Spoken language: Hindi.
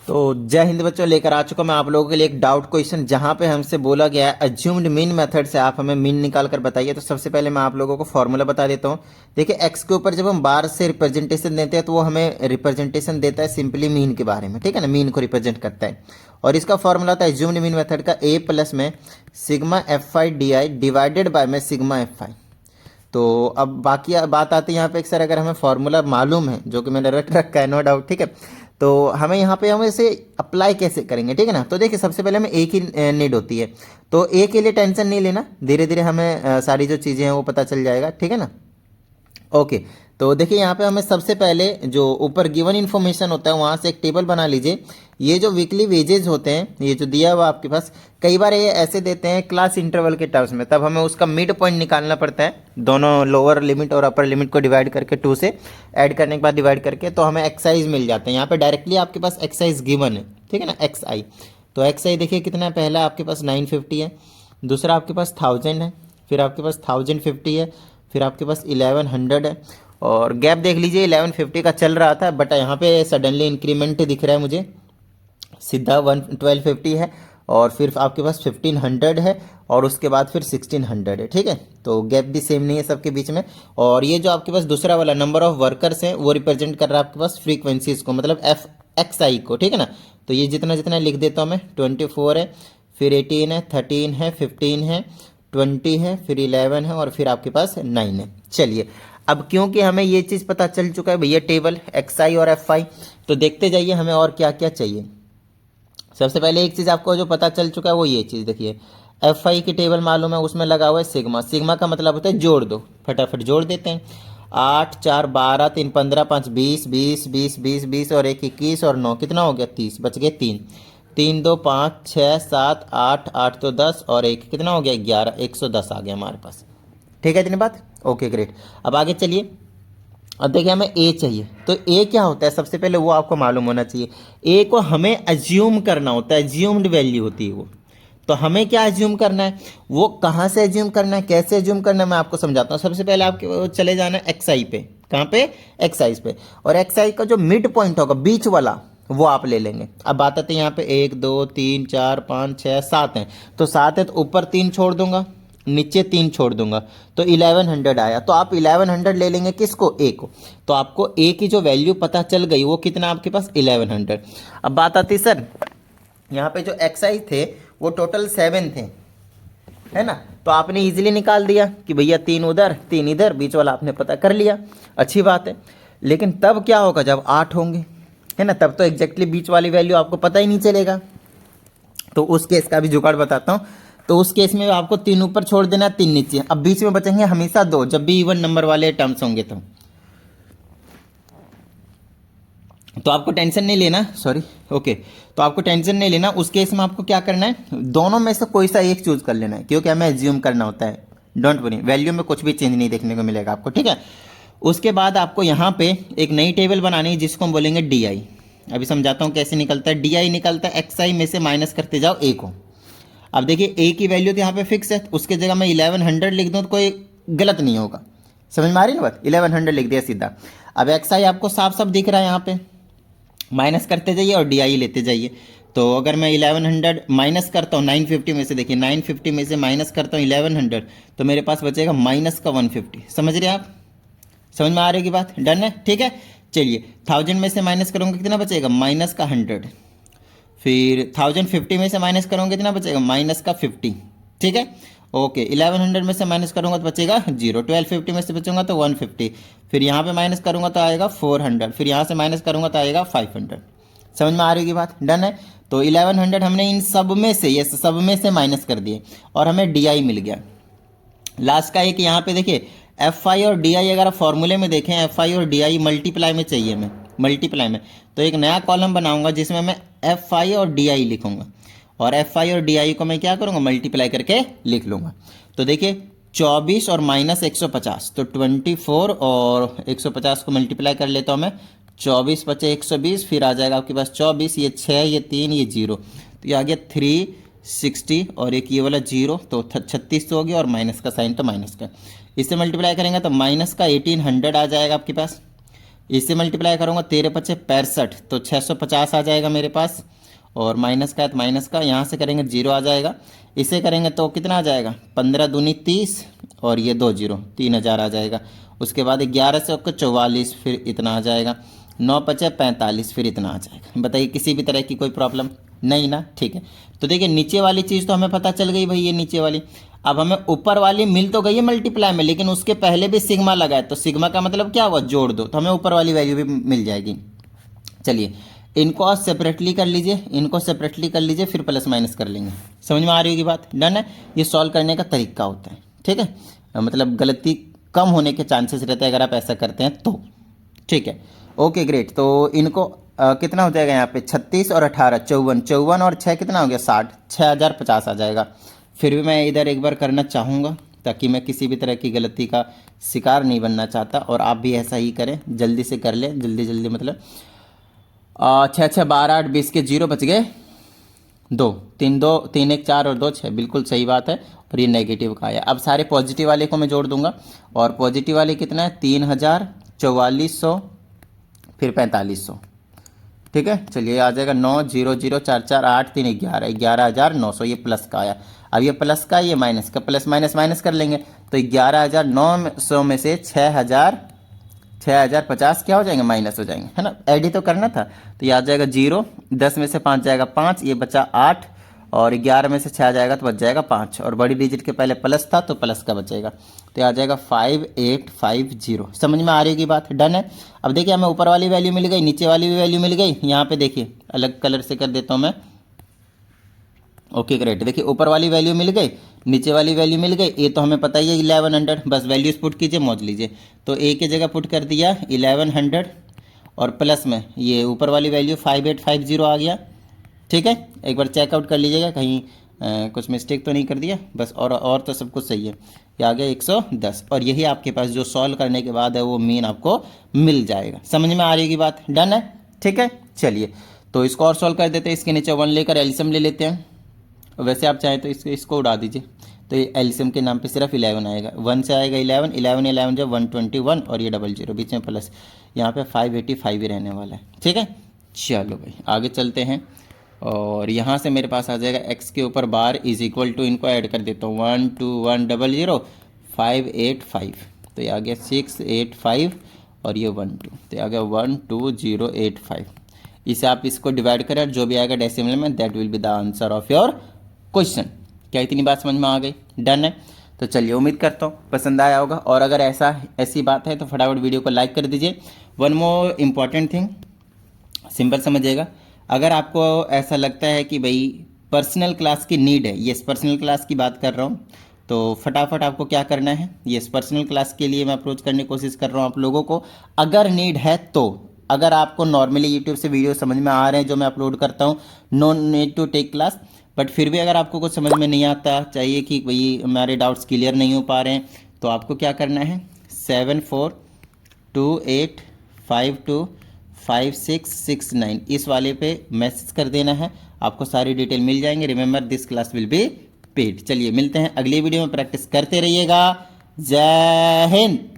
तो जय हिंद बच्चों, लेकर आ चुका मैं आप लोगों के लिए एक डाउट क्वेश्चन जहां पे हमसे बोला गया है अज्यूम्ड मीन मेथड से आप हमें मीन निकाल कर बताइए। तो सबसे पहले मैं आप लोगों को फॉर्मूला बता देता हूं। देखिए, एक्स के ऊपर जब हम बार से रिप्रेजेंटेशन देते हैं तो वो हमें रिप्रेजेंटेशन देता है सिंपली मीन के बारे में, ठीक है ना, मीन को रिप्रेजेंट करता है। और इसका फॉर्मूला होता है अज्यूम्ड मीन मेथड का ए प्लस में sigma F I D I divided by में सिग्मा एफ आई। तो अब बाकी बात आती है यहाँ पे, सर अगर हमें फॉर्मूला मालूम है जो कि मैंने रट रखा है, नो डाउट, ठीक है, तो हमें यहाँ पे हम इसे अप्लाई कैसे करेंगे, ठीक है ना। तो देखिए, सबसे पहले हमें ए की नीड होती है, तो ए के लिए टेंशन नहीं लेना, धीरे धीरे हमें सारी जो चीज़ें हैं वो पता चल जाएगा, ठीक है ना। ओके, तो देखिए यहाँ पे हमें सबसे पहले जो ऊपर गिवन इन्फॉर्मेशन होता है वहाँ से एक टेबल बना लीजिए। ये जो वीकली वेजेज होते हैं, ये जो दिया हुआ आपके पास, कई बार ये ऐसे देते हैं क्लास इंटरवल के टर्म्स में, तब हमें उसका मिड पॉइंट निकालना पड़ता है। दोनों लोअर लिमिट और अपर लिमिट को डिवाइड करके 2 से ऐड करने के बाद डिवाइड करके तो हमें एक्साइज मिल जाते हैं। यहाँ पे डायरेक्टली आपके पास एक्साइज गिवन है, ठीक है ना, एक्स आई। तो एक्स आई देखिए कितना है, पहला आपके पास 950 है, दूसरा आपके पास 1000 है, फिर आपके पास 1050 है, फिर आपके पास 1100 है, और गैप देख लीजिए 1150 का चल रहा था, बट यहाँ पे सडनली इंक्रीमेंट दिख रहा है मुझे, सीधा 1250 है, और फिर आपके पास 1500 है, और उसके बाद फिर 1600 है, ठीक है। तो गैप भी सेम नहीं है सबके बीच में। और ये जो आपके पास दूसरा वाला नंबर ऑफ वर्कर्स हैं वो रिप्रेजेंट कर रहा है आपके पास फ्रीक्वेंसीज को, मतलब एफ एक्स आई को, ठीक है ना। तो ये जितना जितना लिख देता हूँ मैं, 24 है, फिर 18 है, 13 है, 15 है, 20 है, फिर 11 है, और फिर आपके पास 9 है। चलिए, अब क्योंकि हमें ये चीज़ पता चल चुका है भैया, टेबल एक्स आई और एफ आई, तो देखते जाइए हमें और क्या क्या चाहिए। सबसे पहले एक चीज़ आपको जो पता चल चुका है वो ये चीज़ देखिए, एफ आई की टेबल मालूम है, उसमें लगा हुआ है सिग्मा। सिग्मा का मतलब होता है जोड़ दो, फटाफट जोड़ देते हैं। 8 4 12 3 15 5 20 20 20 20 20 और 1 21 और 9 कितना हो गया, 30, बच गए 3। 3 2 5 6 7 8 8 तो 10 और 1 कितना हो गया, 11, 110 आ गया हमारे पास, ठीक है, इतनी बात। ओके ग्रेट, अब आगे चलिए। अब देखिए हमें ए चाहिए, तो ए क्या होता है सबसे पहले वो आपको मालूम होना चाहिए। ए को हमें अज्यूम करना होता है, अज्यूम्ड वैल्यू होती है वो। तो हमें क्या अज्यूम करना है, वो कहाँ से अज्यूम करना है, कैसे अज्यूम करना है, मैं आपको समझाता हूँ। सबसे पहले आपके चले जाना है एक्स आई पे, कहाँ पे, एक्स आई पे, और एक्स आई का जो मिड पॉइंट होगा बीच वाला वो आप ले लेंगे। अब बात आती है यहाँ पे 1 2 3 4 5 6 7 है, तो 7 है तो ऊपर 3 छोड़ दूंगा, नीचे 3 छोड़ दूंगा, तो 1100 आया। तो आप 1100 ले लेंगे, किसको, ए को। तो आपको ए की जो वैल्यू पता चल गई वो कितना आपके पास, 1100। अब बात आती सर, यहाँ पे जो एक्साइज थे वो टोटल 7 थे, है ना। तो आपने इजीली निकाल दिया कि भैया 3 उधर 3 इधर, बीच वाला आपने पता कर लिया, अच्छी बात है। लेकिन तब क्या होगा जब 8 होंगे, है ना, तब तो एग्जैक्टली बीच वाली वैल्यू आपको पता ही नहीं चलेगा। तो उस केस का भी जुगाड़ बताता हूँ। तो उस केस में आपको 3 ऊपर छोड़ देना, 3 नीचे, अब बीच में बचेंगे हमेशा 2, जब भी इवन नंबर वाले टर्म्स होंगे तो आपको टेंशन नहीं लेना, सॉरी, ओके। तो आपको टेंशन नहीं लेना, उस केस में आपको क्या करना है, दोनों में से कोई सा एक चूज कर लेना है, क्योंकि हमें एज्यूम करना होता है। डोंट वरी, वैल्यू में कुछ भी चेंज नहीं देखने को मिलेगा आपको, ठीक है। उसके बाद आपको यहाँ पे एक नई टेबल बनानी है जिसको हम बोलेंगे डी आई। अभी समझाता हूँ कैसे निकलता है। डी आई निकलता है एक्स आई में से माइनस करते जाओ ए को। अब देखिए ए की वैल्यू तो यहाँ पे फिक्स है, उसके जगह मैं 1100 लिख दूँ तो कोई गलत नहीं होगा, समझ में आ रही है ना बात, 1100 लिख दिया सीधा। अब एक्स आई आपको साफ साफ दिख रहा है, यहाँ पे माइनस करते जाइए और डी आई लेते जाइए। तो अगर मैं 1100 माइनस करता हूँ 950 में से, देखिए 950 में से माइनस करता हूँ 1100, तो मेरे पास बचेगा माइनस का 150। समझ रहे आप, समझ में आ रही की बात, डन है, ठीक है। चलिए 1000 में से माइनस करूँगा कितना बचेगा, माइनस का 100, फिर 1050 में से माइनस करूँगा कितना बचेगा, माइनस का 50, ठीक है। ओके, 1100 में से माइनस करूँगा तो बचेगा 0, 1250 में से बचूंगा तो 150, फिर यहाँ पे माइनस करूँगा तो आएगा 400, फिर यहाँ से माइनस करूँगा तो आएगा 500। समझ में आ रही होगी बात, डन है। तो 1100 हमने इन सब में से, ये सब में से माइनस कर दिए और हमें डी आई मिल गया। लास्ट का एक यहाँ पे देखिए एफ आई और डी आई, अगर आप फॉर्मूले में देखें एफ आई और डी आई मल्टीप्लाई में चाहिए, मैं मल्टीप्लाई में, तो एक नया कॉलम बनाऊंगा जिसमें मैं एफ आई और डी आई लिखूंगा, और एफ आई और डी आई को मैं क्या करूंगा, मल्टीप्लाई करके लिख लूंगा। तो देखिए 24 और माइनस 150, तो 24 और 150 को मल्टीप्लाई कर लेता हूँ मैं, 24 बचे 120, फिर आ जाएगा आपके पास 24, ये 6, ये 3, ये 0, तो ये आ गया 360, और एक ये वाला 0, तो 36 तो हो गया, और माइनस का साइन तो माइनस का, इससे मल्टीप्लाई करेंगे तो माइनस का 1800 आ जाएगा आपके पास। इससे मल्टीप्लाई करूँगा 13×5 = 65, तो 650 आ जाएगा मेरे पास। और माइनस का है तो माइनस का, यहाँ से करेंगे 0 आ जाएगा। इसे करेंगे तो कितना आ जाएगा, 15 दूनी 30 और ये 2 0, 3000 आ जाएगा। उसके बाद 11 से आपको 44, फिर इतना आ जाएगा। 9×5 = 45, फिर इतना आ जाएगा। बताइए किसी भी तरह की कोई प्रॉब्लम नहीं ना, ठीक है। तो देखिए नीचे वाली चीज़ तो हमें पता चल गई भाई, ये नीचे वाली। अब हमें ऊपर वाली मिल तो गई है मल्टीप्लाई में, लेकिन उसके पहले भी सिग्मा लगा है, तो सिग्मा का मतलब क्या हुआ, जोड़ दो, तो हमें ऊपर वाली वैल्यू भी मिल जाएगी। चलिए इनको सेपरेटली कर लीजिए, इनको सेपरेटली कर लीजिए, फिर प्लस माइनस कर लेंगे। समझ में आ रही होगी बात, डन है। ये सॉल्व करने का तरीका होता है, ठीक है। मतलब गलती कम होने के चांसेस रहते हैं अगर आप ऐसा करते हैं तो, ठीक है। Okay great. तो इनको कितना हो जाएगा यहाँ पे, 36 और 18 54, 54 और 6 कितना हो गया, 60, 6050 आ जाएगा। फिर भी मैं इधर एक बार करना चाहूँगा, ताकि मैं किसी भी तरह की गलती का शिकार नहीं बनना चाहता, और आप भी ऐसा ही करें, जल्दी से कर लें, जल्दी जल्दी। मतलब 6 6 12 8 20 के 0 बच गए, 2 3 2 3 1 4 और 2 6, बिल्कुल सही बात है। और ये नेगेटिव का है। अब सारे पॉजिटिव वाले को मैं जोड़ दूंगा, और पॉजिटिव वाले कितना है, 3000, 4400, फिर 4500, ठीक है। चलिए आ जाएगा 9 0 0 4 4 8 3 11, 11900, ये प्लस का आया। अब ये प्लस का, ये माइनस का, प्लस माइनस माइनस कर लेंगे, तो 11900 में से 6050 क्या हो जाएंगे, माइनस हो जाएंगे, है ना। ऐड ही तो करना था, तो ये आ जाएगा 0, 10 में से 5 जाएगा 5, ये बचा 8, और 11 में से 6 जाएगा तो बच जाएगा 5, और बड़ी डिजिट के पहले प्लस था तो प्लस का बचेगा, तो आ जाएगा 5850। समझ में आ रही होगी बात, डन है। अब देखिए हमें ऊपर वाली वैल्यू मिल गई, नीचे वाली भी वैल्यू मिल गई। यहाँ पे देखिए अलग कलर से कर देता हूँ मैं, ओके ग्रेट। देखिए ऊपर वाली वैल्यू मिल गई, नीचे वाली वैल्यू मिल गई। ये तो हमें पता ही है 1100, बस वैल्यूज पुट कीजिए, मौज लीजिए। तो ए की जगह पुट कर दिया 1100, और प्लस में ये ऊपर वाली वैल्यू 5850 आ गया, ठीक है। एक बार चेकआउट कर लीजिएगा कहीं कुछ मिस्टेक तो नहीं कर दिया, बस। और तो सब कुछ सही है। ये आ गया 110, और यही आपके पास जो सॉल्व करने के बाद है वो मीन आपको मिल जाएगा। समझ में आ रही होगी बात, डन है, ठीक है। चलिए तो इसको और सॉल्व कर देते हैं। इसके नीचे 1 लेकर एल्सियम ले लेते हैं। वैसे आप चाहें तो इसको उड़ा दीजिए, तो ये एल्सियम के नाम पे सिर्फ 11 आएगा। 1 से आएगा 11, 11 11 जब 121, और ये 00 बीच में प्लस, यहाँ पे 585 ही रहने वाला है, ठीक है। चलो भाई आगे चलते हैं, और यहाँ से मेरे पास आ जाएगा x के ऊपर बार इज इक्वल टू, इनको ऐड कर देता हूँ, 12100 585, तो ये आ गया 685, और ये 12, तो ये आ गया 12085। इसे आप इसको डिवाइड करें, जो भी आएगा डेसिमल में, that will be the answer of your question. क्या इतनी बात समझ में आ गई, डन है। तो चलिए उम्मीद करता हूँ पसंद आया होगा, और अगर ऐसी बात है तो फटाफट वीडियो को लाइक कर दीजिए। One more important thing, simple समझिएगा। अगर आपको ऐसा लगता है कि भाई पर्सनल क्लास की नीड है, यस पर्सनल क्लास की बात कर रहा हूँ, तो फटाफट आपको क्या करना है, यस पर्सनल क्लास के लिए मैं अप्रोच करने की कोशिश कर रहा हूँ आप लोगों को। अगर नीड है तो, अगर आपको नॉर्मली यूट्यूब से वीडियो समझ में आ रहे हैं जो मैं अपलोड करता हूँ, no need to take class, but फिर भी अगर आपको कुछ समझ में नहीं आता, चाहिए कि भाई हमारे डाउट्स क्लियर नहीं हो पा रहे हैं, तो आपको क्या करना है, 7428525669 इस वाले पे मैसेज कर देना है, आपको सारी डिटेल मिल जाएंगे। Remember this class will be paid. चलिए मिलते हैं अगली वीडियो में, प्रैक्टिस करते रहिएगा। जय हिंद।